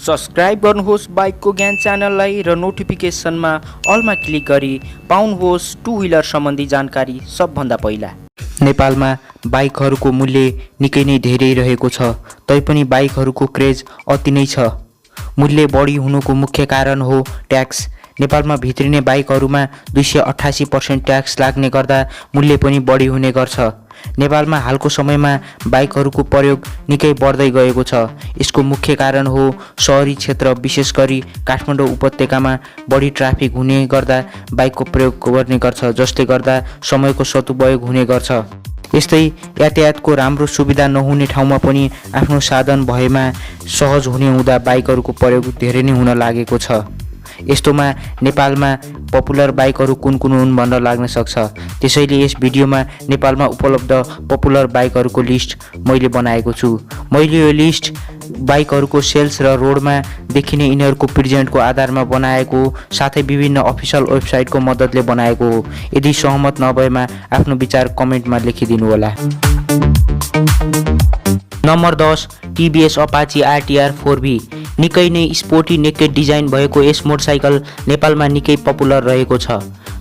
Subscribe गर्नुहोस् बाइकको ज्ञान च्यानललाई र नोटिफिकेसनमा अलमा क्लिक गरी पाउनुहोस् टु व्हिलर सम्बन्धी जानकारी सबभन्दा पहिला। नेपालमा बाइकहरूको मूल्य निकै नै धेरै रहेको छ, तैपनि बाइकहरूको क्रेज अति नै छ। मूल्य बढी हुनुको मुख्य कारण हो ट्याक्स। नेपालमा भित्रिने बाइकहरूमा 288% ट्याक्स लाग्ने गर्दा मूल्य पनि बढी हुने गर्छ। नेपालमा हालको समयमा बाइकहरूको प्रयोग निकै बढ्दै गएको छ। यसको मुख्य कारण हो सहरी क्षेत्र, विशेष गरी काठमाडौँ उपत्यकामा बढी ट्राफिक हुने गर्दा बाइकको प्रयोग गर्ने गर्छ, जसले गर्दा समयको सदुपयोग हुने गर्छ। यस्तै यातायातको राम्रो सुविधा नहुने ठाउँमा पनि आफ्नो साधन भएमा सहज हुने हुँदा बाइकहरूको प्रयोग धेरै नै हुन लागेको छ। यस्तोमा नेपालमा पपुलर बाइकहरू कुन कुन हुन् भन्न लाग्न सक्छ। त्यसैले यस भिडियोमा नेपालमा उपलब्ध पपुलर बाइकहरूको लिस्ट मैले बनाएको छु। मैले यो लिस्ट बाइकहरूको सेल्स र रोडमा देखिने यिनीहरूको प्रेजेन्टको आधारमा बनाएको, साथै विभिन्न अफिसियल वेबसाइटको मद्दतले बनाएको हो। यदि सहमत नभएमा आफ्नो विचार कमेन्टमा लेखिदिनु होला। Number 10 TVS Apache RTR 4V। निकै नै स्पोर्टी नेकेड डिजाइन भएको यस मोटरसाइकल नेपालमा निकै पपुलर रहेको छ।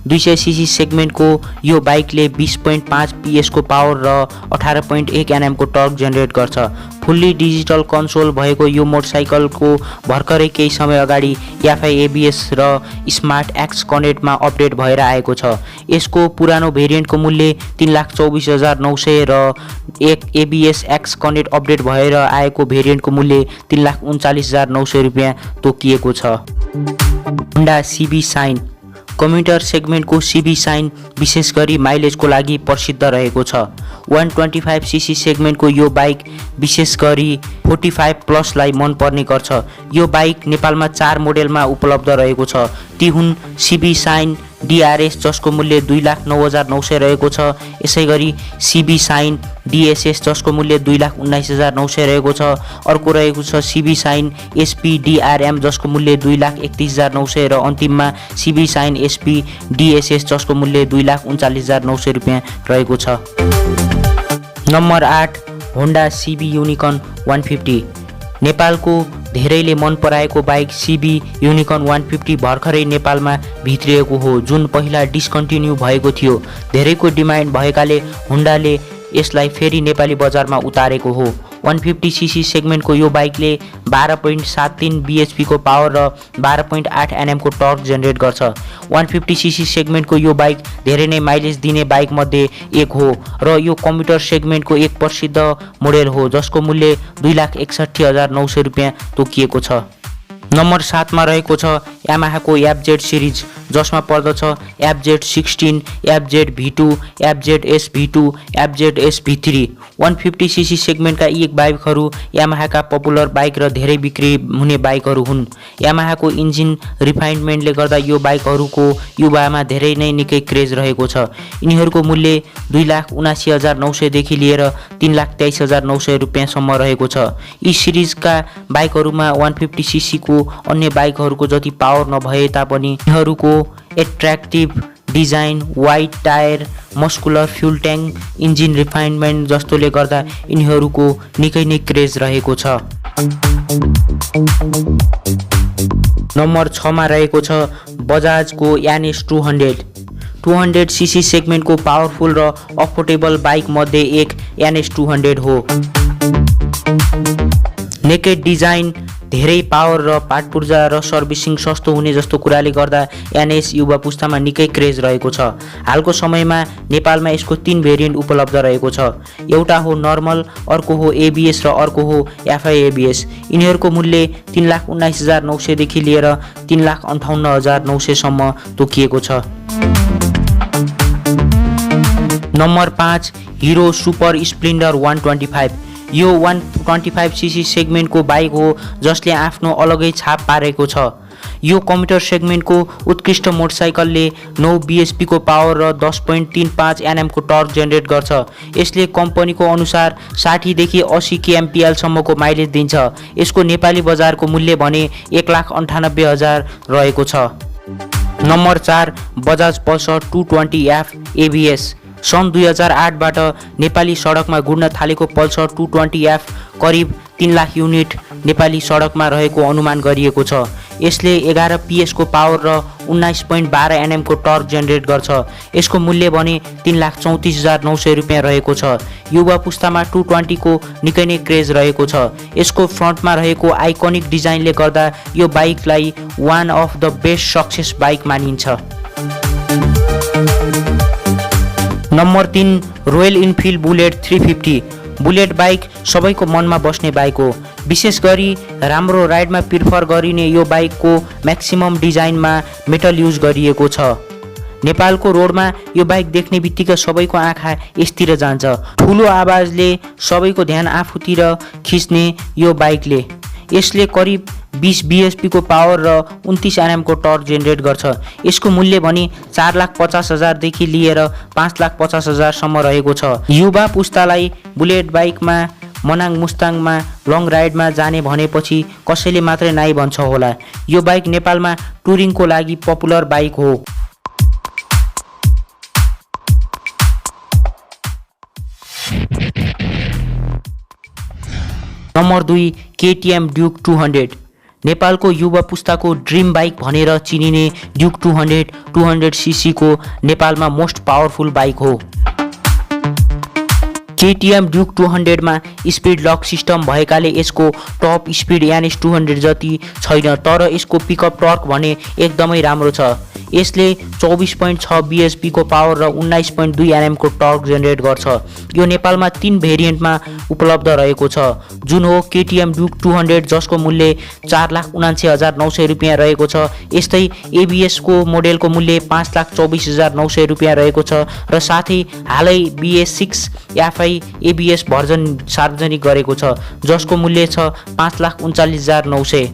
200cc सेगमेन्टको यो बाइकले 20.5 PS को पावर र 18.1 Nm को टर्क जेनेरेट गर्छ। फुल्ली डिजिटल कन्सोल भएको यो मोटरसाइकलको भर्खरै केही समय अगाडि FI ABS र स्मार्ट एक्स कनेक्टमा अपडेट भएर आएको छ। यसको पुरानो भेरिएन्टको मूल्य 3,24,900 र एक ABS एक्स कनेक्ट अपडेट भएर आएको भेरिएन्टको मूल्य 3,39,900 रुपियाँ तोकिएको छ। Honda CB shine. कम्युटर सेगमेन्टको CB साइन विशेष गरी माइलेजको लागि प्रसिद्ध रहेको छ। 125cc सेगमेन्टको यो बाइक विशेष गरी 45+ मन पर्ने गर्छ। यो बाइक नेपालमा 4 मोडेलमा उपलब्ध रहेको छ। ती हुन् CB साइन DRS, जसको मूल्य 2,09,900 रहेको छ। यसै गरी CB साइन DSS, जसको मूल्य 2,19,900 रहेको छ। अर्को रहेको छ CB साइन SP DRM, जसको मूल्य 2,31,900 र अन्तिममा CB साइन SP DSS, जसको मूल्य 2,39,900 रुपियाँ रहेको छ। Number 8 Honda CB unicorn 150। नेपालको धेरैले मन पराएको बाइक CB युनिकर्न 150 भर्खरै नेपालमा भित्रिएको हो, जुन पहिला डिस्कन्टिन्यू भएको थियो। धेरैको डिमान्ड भएकाले होन्डाले यसलाई फेरि नेपाली बजारमा उतारेको हो। 150cc सेगमेन्टको यो बाइकले 12.73 bhp को पावर र 12.8 Nm को टर्क जेनेरेट गर्छ। 150cc सेगमेन्टको यो बाइक धेरै नै माइलेज दिने बाइक मध्ये एक हो र यो कम्युटर सेगमेन्टको एक प्रसिद्ध मोडेल हो, जसको मूल्य 2,61,900 रुपियाँ तोकिएको छ। नम्बर 7 मा रहेको छ यामाहाको FZ सिरिज, जसमा पर्दछ FZ16, FZ V2, FZ SV2, FZ SV3। 150cc सेगमेन्टका यी बाइकहरू यामाहाका पपुलर बाइक र धेरै बिक्री हुने बाइकहरू हुन्। यामाहाको इन्जिन रिफाइनमेन्टले गर्दा यो बाइकहरूको युवामा धेरै नै निकै क्रेज रहेको छ। यिनीहरूको मूल्य 2,79,900 देखि लिएर 3,23,900 रुपियाँसम्म रहेको छ। यी सिरिजका बाइकहरूमा 150cc को अन्य बाइकहरूको जति पावर नभए तापनि यिनीहरूको attractive design, wide tyre, muscular fuel tank, engine refinement जस्तोले गर्दा यिनीहरूको निकै नै क्रेज रहेको छ। नम्बर 6 मा रहेको छ बजाजको NS 200। 200cc सेगमेन्टको पावरफुल र अफोर्डेबल बाइक मध्ये एक NS 200 हो। नेकेड डिजाइन, धेरै पावर र पार्टपुर्जा र सर्भिसिङ सस्तो हुने जस्तो कुराले गर्दा NS युवा पुस्तामा निकै क्रेज रहेको छ। हालको समयमा नेपालमा यसको 3 भेरिएन्ट उपलब्ध रहेको छ। एउटा हो नर्मल, अर्को हो ABS र अर्को हो FI ABS। यिनीहरूको मूल्य 3,19,900 देखि लिएर 3,58,900 सम्म तोकिएको छ। Number 5 hero super Splendor 125। यो 125cc सेगमेन्टको बाइक हो, जसले आफ्नो अलगै छाप पारेको छ। यो कम्युटर सेगमेन्टको उत्कृष्ट मोटरसाइकलले 9 bhp को पावर र 10.35 Nm को टर्क जेनेरेट गर्छ। यसले कम्पनीको अनुसार 60 देखि 80 kmpl सम्मको माइलेज दिन्छ। यसको नेपाली बजारको मूल्य भने 1,98,000 रहेको छ। Number 4 Bajaj Pulsar 220F ABS। सन् 2008 बाट नेपाली सडकमा घुर्न थालेको पल्सर 220F करिब 3 लाख युनिट नेपाली सडकमा रहेको अनुमान गरिएको छ। यसले 11 PS को पावर र 19.12 NM को टर्क जेनेरेट गर्छ। यसको मूल्य भने 3,34,900 रुपियाँ रहेको छ। युवा पुस्तामा 220 को निकै नै क्रेज रहेको छ। यसको फ्रन्टमा रहेको आइकोनिक डिजाइनले गर्दा यो बाइकलाई one of the best success bike मानिन्छ। Number 3 Royal Enfield bullet 350। Bullet bike सबैको मनमा बस्ने बाइक हो। विशेष गरी राम्रो राइडमा प्रिफर गरिने यो बाइकको म्याक्सिमम डिजाइनमा मेटल युज गरिएको छ। नेपालको रोडमा यो बाइक देख्ने बित्तिकै सबैको आँखा यसतिर जान्छ। ठुलो आवाजले सबैको ध्यान आफूतिर खिच्ने यो बाइकले यसले करिब 20 BSP को पावर र 29 NM को टर्क जेनेरेट गर्छ। यसको मूल्य भने 4,50,000 देखि लिएर 5,50,000 सम्म रहेको छ। युवा पुस्तालाई बुलेट बाइकमा मनाङ मुस्ताङमा लङ राइडमा जाने भनेपछि कसैले मात्रै नाइ भन्छ होला। यो बाइक नेपालमा टुरिङको लागि पपुलर बाइक हो। Number 2 KTM duke 200। नेपालको युवा पुस्ताको ड्रिम बाइक भनेर चिनिने ड्युक 200 सीसी को नेपालमा मोस्ट पावरफुल बाइक हो। KTM ड्युक 200 मा स्पिड लक सिस्टम भएकाले यसको टप स्पिड NS 200 जति छैन, तर यसको पिकअप टर्क भने एकदमै राम्रो छ। यसले 24.6 BSP को पावर र 19.2 NM को टर्क जेनेरेट गर्छ। यो नेपालमा 3 भेरिएन्टमा उपलब्ध रहेको छ, जुन हो KTM ड्युक 200 जसको मूल्य 4,79,900 रुपियाँ रहेको छ। यस्तै ABS को मोडेलको मूल्य 5,24,900 रुपियाँ रहेको छ र साथै हालै BS6 FI ABS भर्जन सार्वजनिक गरेको छ जसको मूल्य छ 5,39,900।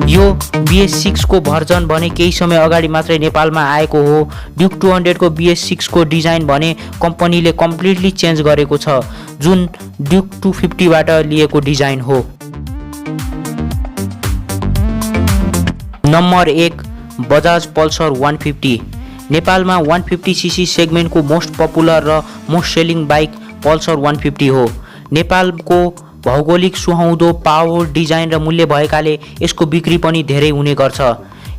यो BS6 को भर्जन भने केही समय अगाडि मात्रै नेपालमा आएको हो। ड्युक 200 को BS6 को डिजाइन भने कम्पनीले कम्प्लिटली चेन्ज गरेको छ, जुन ड्युक 250 बाट लिएको डिजाइन हो। Number 1 Bajaj Pulsar 150। नेपालमा 150cc सेगमेन्टको मोस्ट पपुलर र मोस्ट सेलिङ बाइक पल्सर 150 हो। नेपालको भौगोलिक सुहाउँदो पावर डिजाइन र मूल्य भएकाले यसको बिक्री पनि धेरै हुने गर्छ।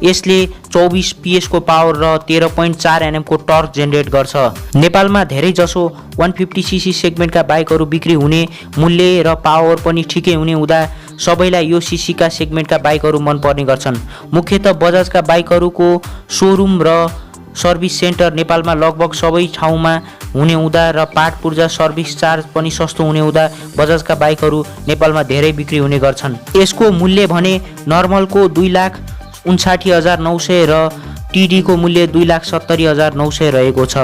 यसले 24 PS को पावर र 13.4 NM को टर्क जेनेरेट गर्छ। नेपालमा धेरै जसो 150cc सेगमेन्टका बाइकहरू बिक्री हुने, मूल्य र पावर पनि ठिकै हुने हुँदा सबैलाई यो सीसीका सेगमेन्टका बाइकहरू मन पर्ने गर्छन्। मुख्यतः बजाजका बाइकहरूको सोरुम र सर्भिस सेन्टर नेपालमा लगभग सबै ठाउँमा हुने हुँदा र पार्ट पूर्जा सर्भिस चार्ज पनि सस्तो हुने हुँदा बजाजका बाइकहरू नेपालमा धेरै बिक्री हुने गर्छन्। यसको मूल्य भने नर्मलको 2,59,900 र TD को मूल्य 2,70,900 रहेको छ।